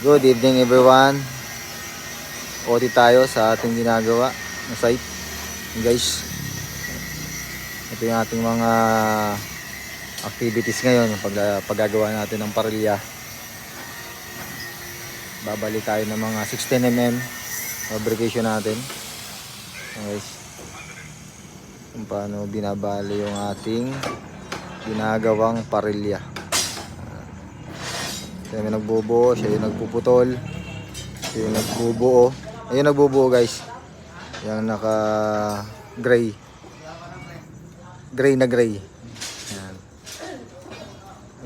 Good evening everyone. OT tayo sa ating ginagawa na site. Guys, ito yung ating mga activities ngayon. Paggagawa natin ng parilya. Babali tayo ng mga 16mm fabrication natin. Guys, kung paano binabali yung ating ginagawang parilya. Siya yung nagbubuo, siya yung nagpuputol, siya yung nagbubuo. Ayun nagbubuo guys. Yung naka gray. Gray na gray. Ayan.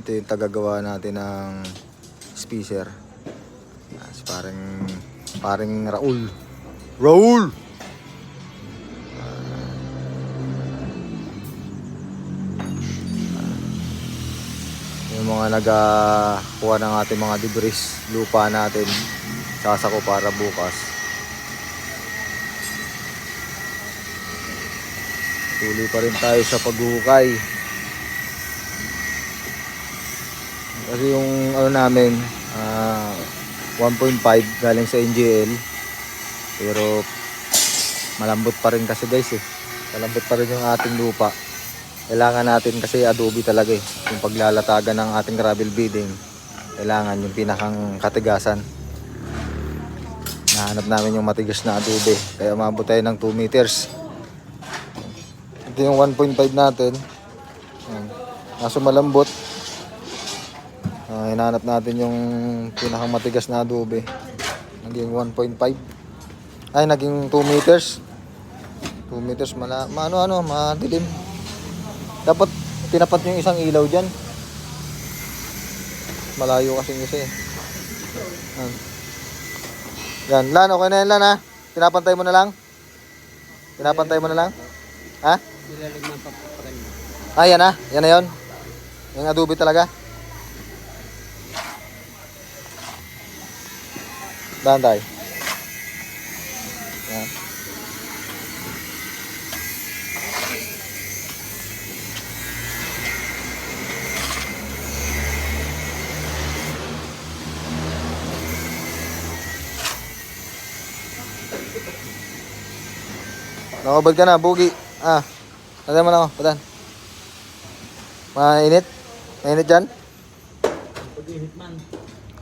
Ito yung tagagawa natin ng spacer. Paring Raul. Raul! Yung mga nagakuha ng ating mga debris, lupa natin, sasako para bukas. Tuloy pa rin tayo sa paghuhukay. Kasi yung ano namin, 1.5 galing sa NGL. Pero malambot pa rin kasi guys eh. Malambot pa rin yung ating lupa. Kailangan natin kasi adobe talaga eh. Yung paglalatagan ng ating gravel bedding, kailangan yung pinakang katigasan. Nahanap namin yung matigas na adobe. Kaya umabot tayo ng 2 meters. Ito yung 1.5 natin. Kaso malambot. Hinahanap natin yung pinakang matigas na adobe. Naging 1.5. Ay, naging 2 meters. 2 meters madilim. Dapat tinapat yung isang ilaw dyan. Malayo kasi kasi. Yan, Lan, okay na yan Lan ha? Pinapantay mo na lang? Pinapantay mo na lang? Ha? Yan ha? Yan na yun? Yung adobe talaga? Dahan tayo. Yan. Nakabad ka na, bugi. Nagay mo na ako, patan. Mainit? Mainit dyan? Pag-init man.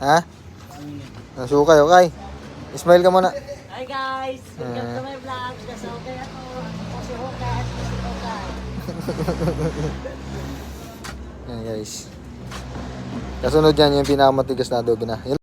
Ha? Nasukay, okay. Smile ka muna. Hi guys! Welcome to my vlog. Kasi okay ako. Kasi okay at kasi okay. Yan guys. Kasunod yan yung pinakamatigas na adobe na.